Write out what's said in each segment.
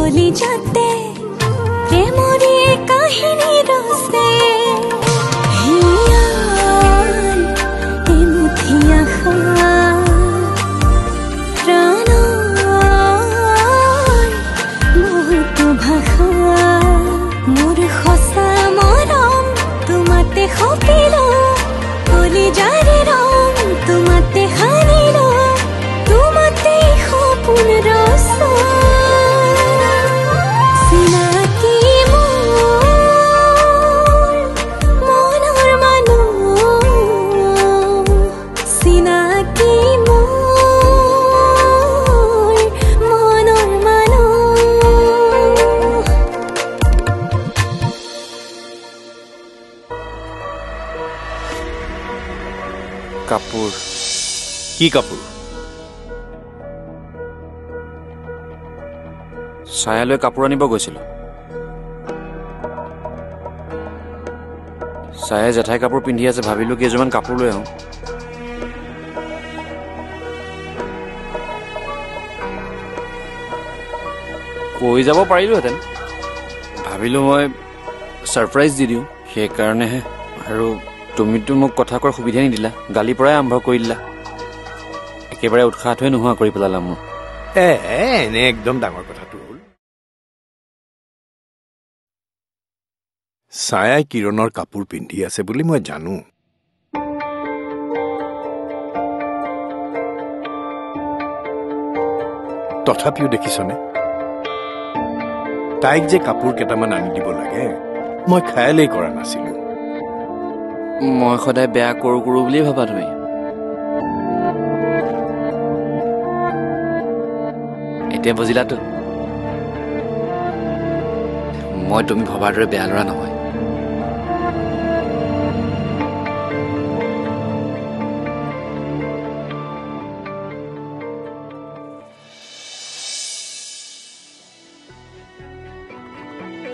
কলি যাতে প্ৰেমৰে কাহিনী ৰসে হিয়াল এমুঠি আশা প্ৰাণৰ বহুতো ভাষা মোৰ সঁচা মৰম তোমাতে সপিলো কলি যাৰে ৰং তোমাতে হানিলো তোমাতে সপোন ৰস চিনাকি মোৰ মনৰ মানুহ চিনাকি মোৰ মনৰ মানুহ কাপোৰ কি কাপোৰ ছায়ালৈ কাপোৰ আনিব গৈছিলো ছায়াই জেঠাই কাপোৰ পিন্ধি আছে ভাবিলো কেইযোৰমান কাপোৰ লৈ আহোঁ কৈ যাব পাৰিলোহেঁতেন ভাবিলো মই ছাৰপ্ৰাইজ দি দিওঁ সেইকাৰণেহে আৰু তুমিতো মোক কথা কোৱাৰ সুবিধা নিদিলা গালিৰ পৰাই আৰম্ভ কৰি দিলা একেবাৰে উৎসাহটোৱে নোহোৱা কৰি পেলালা মোৰ এনে একদম ডাঙৰ কথাটো হ'ল ছায়াই কিৰণৰ কাপোৰ পিন্ধি আছে বুলি মই জানো তথাপিও দেখিছনে তাইক যে কাপোৰ কেইটামান আনি দিব লাগে মই খায়ালেই কৰা নাছিলো মই সদায় বেয়া কৰো কৰো বুলিয়ে ভাবা তুমি এতিয়া বুজিলাতো মই তুমি ভবাৰ দৰে বেয়া ল'ৰা নহয়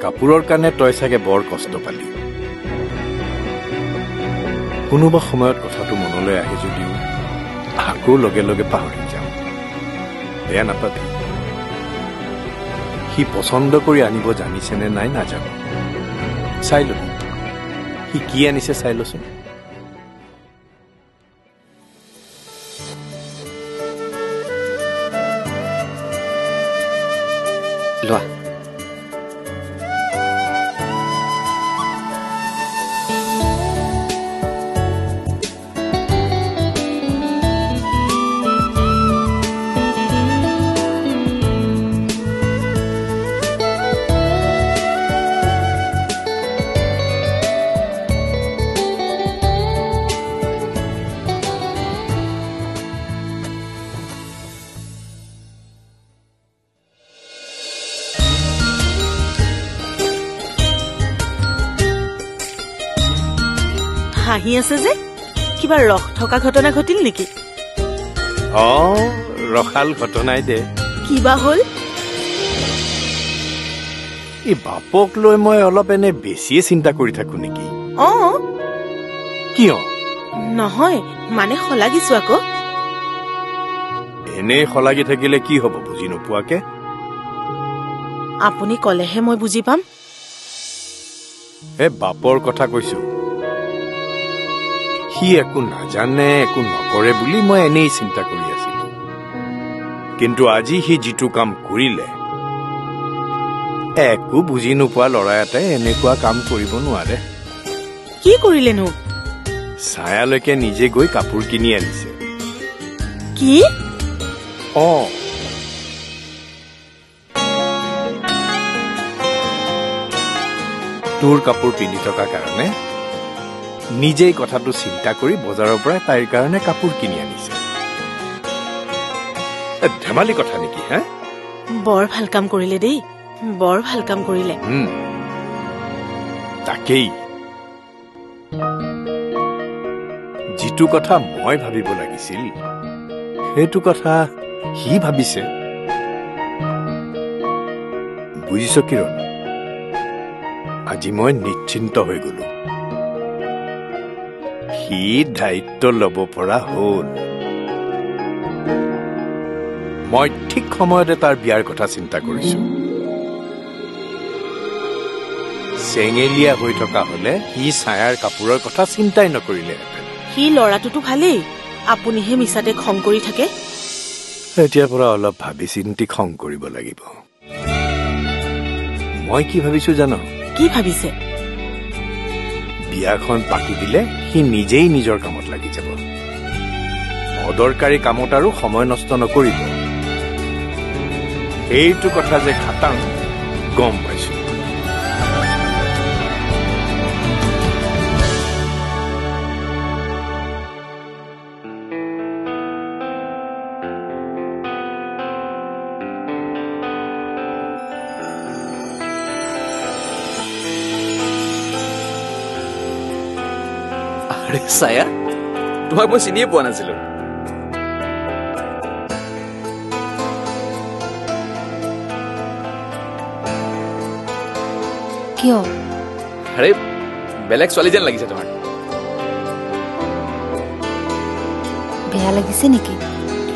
কাপোৰৰ কাৰণে তই চাগে বৰ কষ্ট পালি কোনোবা সময়ত কথাটো মনলৈ আহে যদিও আকৌ লগে লগে পাহৰি যাওঁ বেয়া নাপাবি সি পচন্দ কৰি আনিব জানিছেনে নাই নাজানো চাই লবি সি কি আনিছে চাই লচোন লোৱা হাঁহি আছে যে কিবা ৰখ থকা ঘটনা ঘটিল নেকি ৰখাল ঘটনাই দে কিবা হ'ল এই বাপক লৈ মই অলপ এনে বেছিয়ে চিন্তা কৰি থাকো নেকি কিয় নহয় মানে খলাগিছো আকৌ এনেই খলাগি থাকিলে কি হ'ব বুজি নোপোৱাকে আপুনি কলেহে মই বুজি পাম বাপৰ কথা কৈছো সি একো নাজানে একো নকৰে বুলি মই এনেই চিন্তা কৰি আছিলো কিন্তু আজি সি যিটো কাম কৰিলে একো বুজি নোপোৱা ল'ৰা এটাই এনেকুৱা কাম কৰিব নোৱাৰে কি কৰিলেনো ছায়ালৈকে নিজে গৈ কাপোৰ কিনি আনিছে কি তোৰ কাপোৰ পিন্ধি থকা কাৰণে নিজেই কথাটো চিন্তা কৰি বজাৰৰ পৰা তাইৰ কাৰণে কাপোৰ কিনি আনিছে ধেমালি কথা নেকি হা বৰ ভাল কাম কৰিলে দেই বৰ ভাল কাম কৰিলে তাকেই যিটো কথা মই ভাবিব লাগিছিল সেইটো কথা সি ভাবিছে বুজিছ কিৰণ আজি মই নিশ্চিন্ত হৈ গলো সি দায়িত্ব ল'ব পৰা হ'ল মই ঠিক সময়তে তাৰ বিয়াৰ কথা চিন্তা কৰিছো চেঙেলীয়া হৈ থকা হলে সি ছায়াৰ কাপোৰৰ কথা চিন্তাই নকৰিলেহেঁতেন। সি ল'ৰাটোতো ভালেই, আপুনিহে মিছাতে খং কৰি থাকে। এতিয়াৰ পৰা অলপ ভাবি চিন্তি খং কৰিব লাগিব। মই কি ভাবিছো জানো? কি ভাবিছে? বিয়াখন পাতি দিলে সি নিজেই নিজৰ কামত লাগি যাব, অদৰকাৰী কামত আৰু সময় নষ্ট নকৰিব। এইটো কথা যে খাটাং গম পাইছো। আৰে ছায়া, তোমাক মই চিনিয়ে পোৱা নাছিলো। কিয়? আৰে বেলেগ ছোৱালী যেন লাগিছে তোমাক। বেয়া লাগিছে নেকি?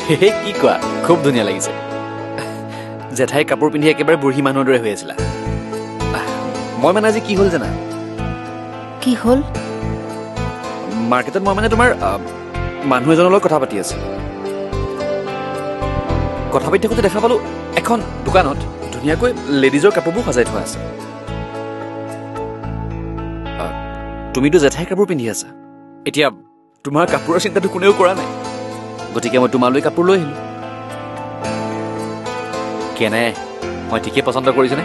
হে কি কোৱা, খুব ধুনীয়া লাগিছে। জেঠাই কাপোৰ পিন্ধি একেবাৰে বুঢ়ী মানুহৰ দৰে হৈ আছিলা। মই মানে আজি কি হ'ল জানা? কি হ'ল? মাৰ্কেটত মই মানে তোমাৰ মানুহ এজনৰ লগত কথা পাতি আছিলো। কথা পাতি থাকোঁতে দেখা পালো এখন দোকানত ধুনীয়াকৈ লেডিজৰ কাপোৰবোৰ সজাই থোৱা আছে। তুমিতো জেঠাই কাপোৰ পিন্ধি আছা, এতিয়া তোমাৰ কাপোৰৰ চিন্তাটো কোনেও কৰা নাই, গতিকে মই তোমালৈ কাপোৰ লৈ আহিলো। কেনে, মই ঠিকেই পচন্দ কৰিছোনে?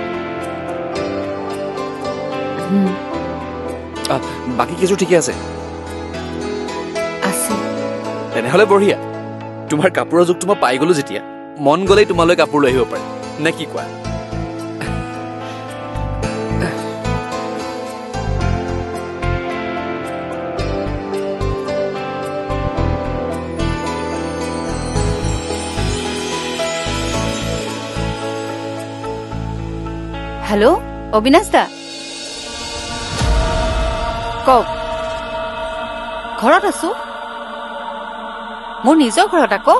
বাকী কিছু ঠিকে আছে? আছে। তেনেহলে বঢ়িয়া। তোমাৰ কাপোৰৰ জোখটো মই পাই গলো যেতিয়া, মন গলেই তোমালৈ কাপোৰ লৈ আহিব পাৰিম, নে কি কোৱা? হেল্ল', অবিনাশ দা, কওক। ঘৰত আছো। মোৰ নিজৰ ঘৰত আকৌ।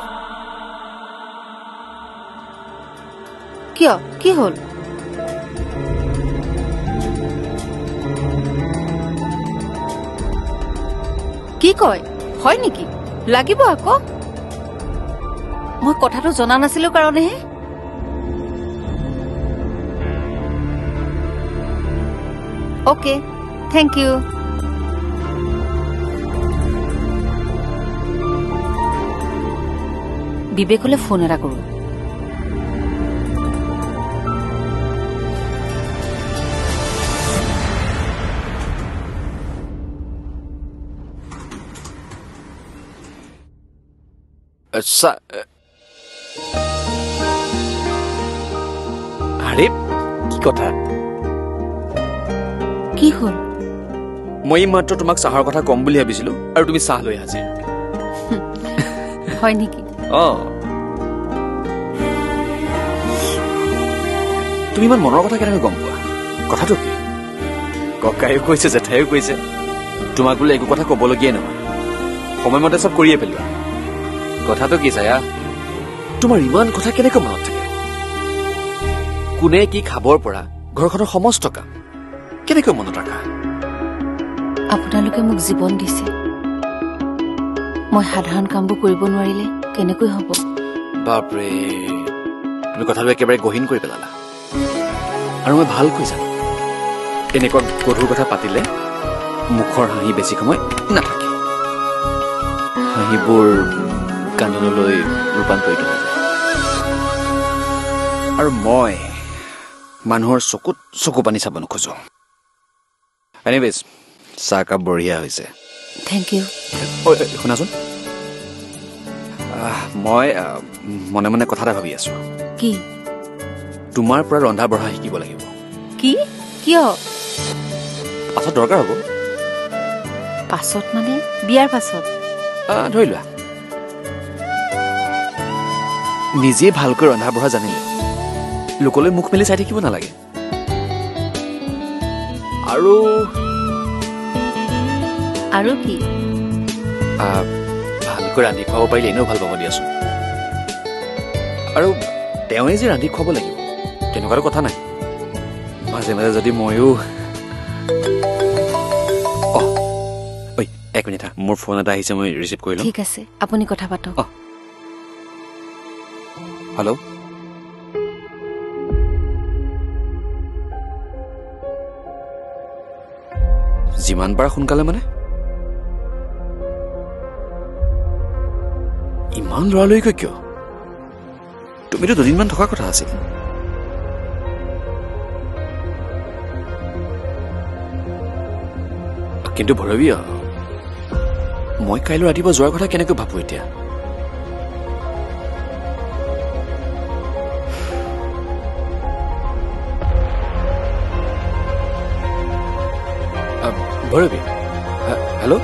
কিয়, কি হ'ল? কি কয়, হয় নেকি? লাগিব আকৌ। মই কথাটো জনা নাছিলো কাৰণেহে। Okay, thank you. বিবেকলৈ ফোন এটা কৰো। আৰে কি কথা? কি হ'ল? মই মাত্ৰ তোমাক চাহৰ কথা কম বুলি ভাবিছিলো আৰু তুমি চাহ লৈ হাজিৰ। হয় নেকি? তুমি ইমান মনৰ কথা কেনেকৈ গম পোৱা? কথাটো কি? ককায়ো কৈছে, জেঠাইও কৈছে, তোমাক বোলে একো কথা কবলগীয়াই নহয়, সময়মতে চব কৰিয়ে পেলোৱা। কথাটো কি ছায়া? তোমাৰ ইমান কথা কেনেকৈ মনত থাকে? কোনে কি খাবৰ পৰা ঘৰখনৰ সমস্ত কাম কেনেকৈ মনত ৰাখা? আপোনালোকে মোক জীৱন দিছে, মই সাধাৰণ কামবোৰ কৰিব নোৱাৰিলে কেনেকৈ হ'ব? বাপৰে, তুমি কথাটো একেবাৰে গহীন কৰি পেলালা। আৰু মই ভালকৈ জানো এনেকুৱা গধুৰ কথা পাতিলে মুখৰ হাঁহি বেছি সময় নাথাকে, হাঁহিবোৰ কান্দোনলৈ ৰূপান্তৰিত হৈ যায়। আৰু মই মানুহৰ চকুত চকু পানী চাব নোখোজো। এনিৱেজ, চাহকাপ বঢ়িয়া হৈছে। Thank you. শুনাচোন, মই মনে মনে কথা এটা ভাবি আছো। কি? তোমাৰ পৰা ৰন্ধা বঢ়া শিকিব লাগিব। কি? কিয়? পাছত দৰকাৰ হ'ব। পাছত মানে? বিয়াৰ পাছত? ধৰি লোৱা নিজে ভালকৈ ৰন্ধা বঢ়া জানিলে লোকলৈ মুখ মেলি চাই থাকিব নালাগে। আৰু আৰু কি? ভালকৈ ৰান্ধি খুৱাব পাৰিলে এনেও ভাল পাব দিয়াচোন। আৰু তেওঁৱে যে ৰান্ধি খুৱাব লাগিব তেনেকুৱাটো কথা নাই। মাজে মাজে যদি ময়ো এক মিনিট মোৰ ফোন এটা আহিছে মই ৰিচিভ কৰি লওঁ ঠিক আছে আপুনি কথা পাতক হেল্ল' যিমান পাৰা সোনকালে মানে ইমান লৰালৰিকৈ কিয় তুমিতো দুদিনমান থকাৰ কথা আছিল কিন্তু ভৈৰৱী মই কাইলৈ ৰাতিপুৱা যোৱাৰ কথা কেনেকৈ ভাবো এতিয়া ভৈৰৱী হেল্ল'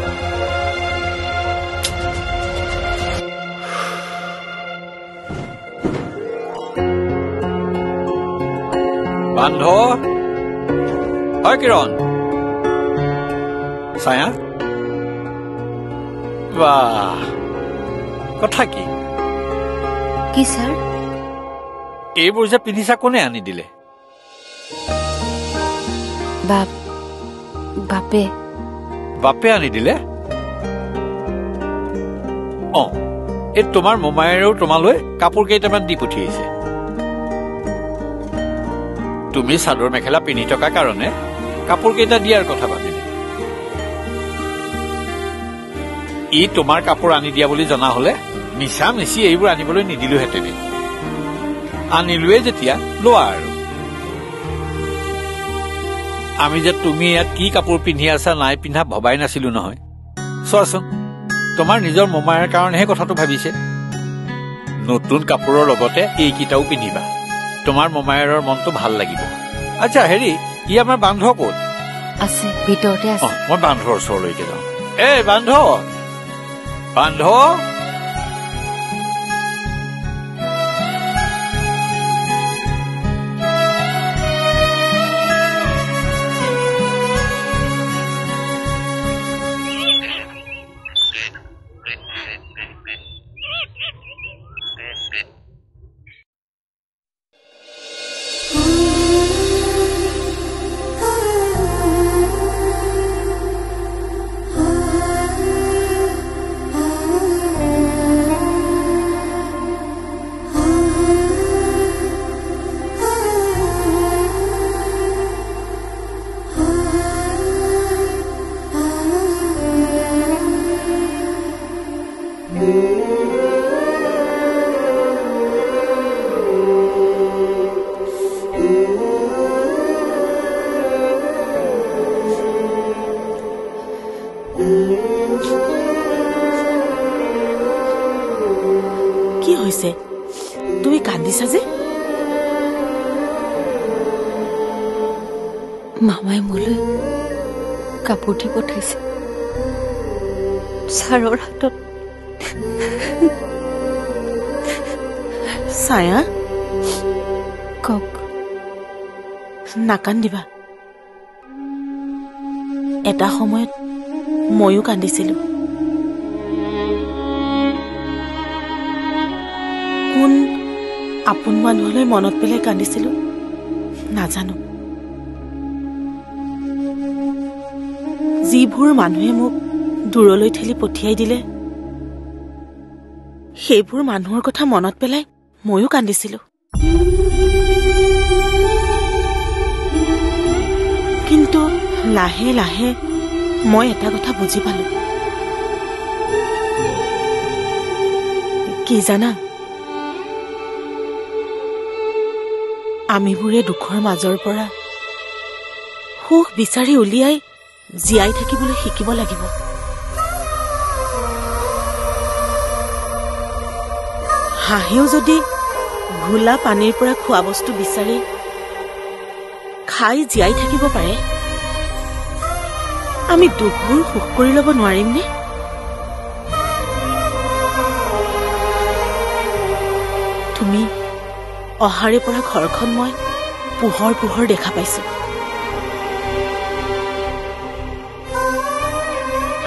বান্ধ হয় কিৰণ ছায়া বাহ কথা কি কি ছাৰ এইবোৰ যে পিন্ধিছা কোনে আনি দিলে বাপে আনি দিলে এই তোমাৰ মোমায়েৰেও তোমালৈ কাপোৰ কেইটামান দি পঠিয়াইছে তুমি চাদৰ মেখেলা পিন্ধি থকা কাৰণে কাপোৰ কেইটা দিয়াৰ কথা ভাবিলে ই তোমাৰ কাপোৰ আনি দিয়া বুলি জনা হলে মিছা মিছি এইবোৰ আনিবলৈ নিদিলোহেঁতেন আনিলোৱে যেতিয়া লোৱা আৰু আমি যে তুমি ইয়াত কি কাপোৰ পিন্ধি আছা নাই পিন্ধা ভবাই নাছিলো নহয় চোৱাচোন তোমাৰ নিজৰ মোমায়েৰ কাৰণেহে কথাটো ভাবিছে নতুন কাপোৰৰ লগতে এইকেইটাও পিন্ধিবা তোমাৰ মোমায়েৰৰ মনটো ভাল লাগিব আচ্ছা হেৰি ই আমাৰ বান্ধ ক'ত আছে ভিতৰতে আছে মই বান্ধৰ ওচৰলৈকে যাওঁ বান্ধ কি হৈছে তুমি কান্দিছা যে মামাই মোলৈ কাপোৰ দি পঠাইছে ছাৰৰ হাতত ছায়া কওক নাকান্দিবা এটা সময়ত ময়ো কান্দিছিলো কোন আপোন মানুহলৈ মনত পেলাই কান্দিছিলো নাজানো যিবোৰ মানুহে মোক দূৰলৈ ঠেলি পঠিয়াই দিলে সেইবোৰ মানুহৰ কথা মনত পেলাই ময়ো কান্দিছিলো কিন্তু লাহে লাহে মই এটা কথা বুজি পালো কি জানা আমিবোৰে দুখৰ মাজৰ পৰা সুখ বিচাৰি উলিয়াই জীয়াই থাকিবলৈ শিকিব লাগিব হাঁহেও যদি ঘোলা পানীৰ পৰা খোৱা বস্তু বিচাৰি খাই জীয়াই থাকিব পাৰে আমি দুখবোৰ সুখ কৰি ল'ব নোৱাৰিম নে তুমি অহাৰে পৰা ঘৰখন মই পোহৰ পোহৰ দেখা পাইছো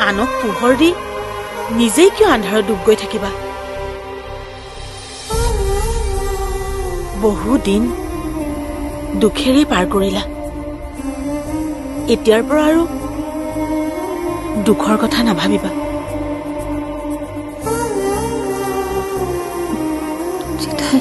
আনক পোহৰ দি নিজেই কিয় আন্ধাৰত ডুব গৈ থাকিবা বহু দিন দুখেৰেই পাৰ কৰিলা এতিয়াৰ পৰা আৰু দুখৰ কথা নাভাবিবা। জেঠাই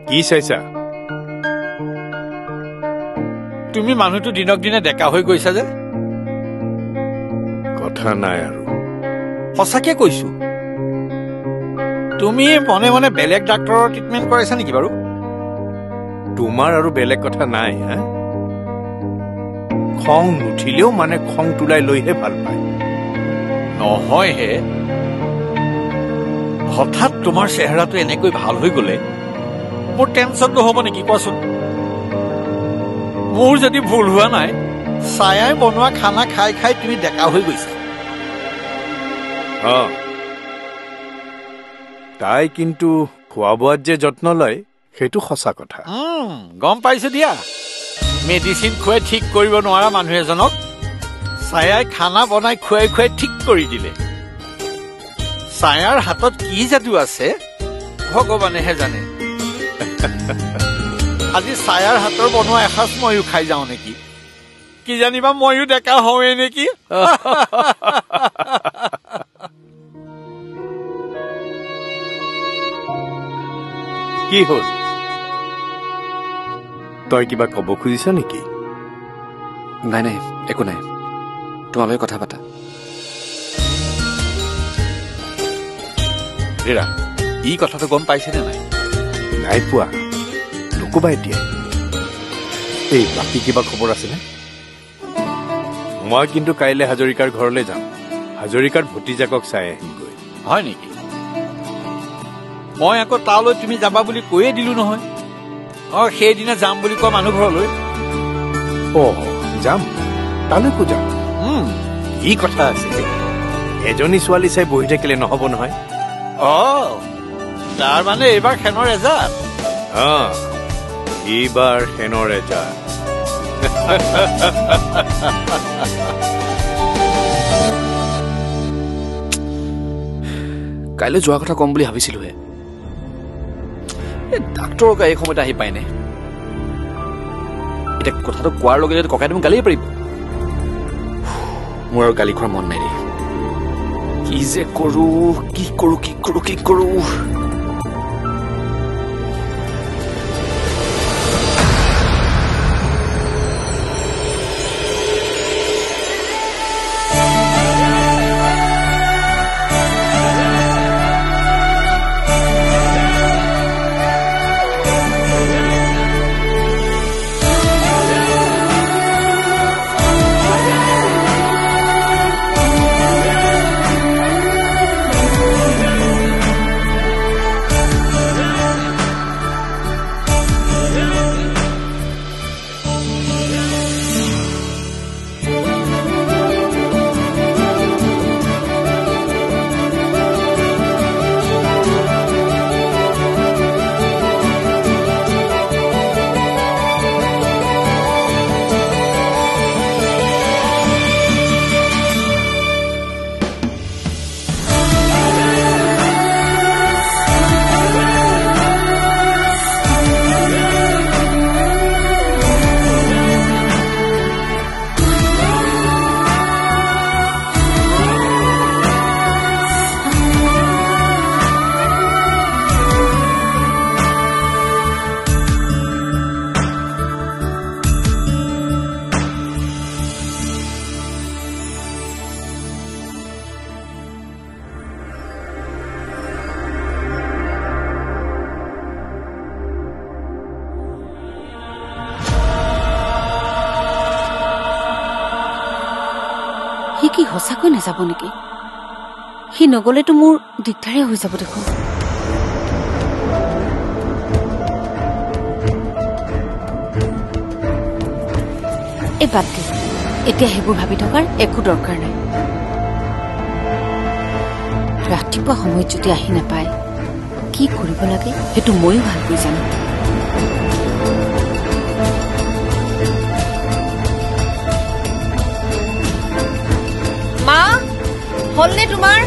কি চাইছা? তুমি মানুহটো দিনক দিনে ডেকা হৈ গৈছা যে। কথা নাই আৰু। সঁচাকে কৈছো, তুমি মনে মনে বেলেগ ডাক্তৰৰ ট্ৰিটমেণ্ট কৰাইছা নেকি বাৰু? তোমাৰ আৰু বেলেগ কথা নাই। হা, খং নুঠিলেও মানে খং তোলাই লৈহে ভাল পায়। নহয় হে, হঠাৎ তোমাৰ চেহেৰাটো এনেকৈ ভাল হৈ গলে মোৰ টেনচন নহব নেকি কোৱাচোন? মোৰ যদি ভুল হোৱা নাই, ছায়াই বনোৱা খানা খাই খাই তুমি ডেকা হৈ গৈছা। তাই কিন্তু খোৱা বোৱাত যে যত্ন লয় সেইটো সঁচা কথা। গম পাইছো দিয়া। মেডিচিন খুৱাই ঠিক কৰিব নোৱাৰা মানুহ এজনক ছায়াই খানা বনাই খুৱাই খুৱাই ঠিক কৰি দিলে। ছায়াৰ হাতত কি যাদু আছে ভগৱানেহে জানে। আজি ছায়াৰ হাতৰ বনোৱা এসাঁজ ময়ো খাই যাওঁ নেকি? কি জানিবা ময়ো ডেকা হওঁৱে নেকি? কি হ'ল? তই কিবা কব খুজিছ নেকি? নাই নাই, একো নাই, তোমালোকে কথা পাতা। হেৰা, ই কথাটো গম পাইছেনে নাই? নাই পোৱা। নকবা এতিয়া। এই বাকী কিবা খবৰ আছেনে? মই কিন্তু কাইলৈ হাজৰিকাৰ ঘৰলৈ যাম। হাজৰিকাৰ ভতিজাকক চাই আহিমগৈ। হয় নেকি? মই আকৌ তালৈ তুমি যাবা বুলি কৈয়ে দিলো নহয়। সেইদিনা যাম বুলি কোৱা মানুহ ঘৰলৈ। যাম, তালৈকো যাম। কি কথা আছে? এজনী ছোৱালী চাই বহি থাকিলে নহব নহয়। তাৰ মানে এইবাৰ খেনৰ এজাত। এইবাৰ খেনৰ এজাত। কাইলৈ যোৱা কথা কম বুলি ভাবিছিলোহে। ডাক্তৰৰ এই সময়তে আহি পায়নে? এতিয়া কথাটো কোৱাৰ লগে লগে ককাই তুমি গালিয়ে পাৰিব। মোৰ আৰু গালি খোৱাৰ মন নাই দেই। কি যে কৰো, কি কৰো, কি কৰো, কি কৰো। সি কি সঁচাকৈ নাযাব নেকি? সি নগলেতো মোৰ দিগদাৰে হৈ যাব দেখোন। এই বাদ দি, এতিয়া সেইবোৰ ভাবি থকাৰ একো দৰকাৰ নাই। ৰাতিপুৱা সময়ত যদি আহি নাপায়, কি কৰিব লাগে সেইটো ময়ো ভালকৈ জানো। হ'লনে তোমাৰ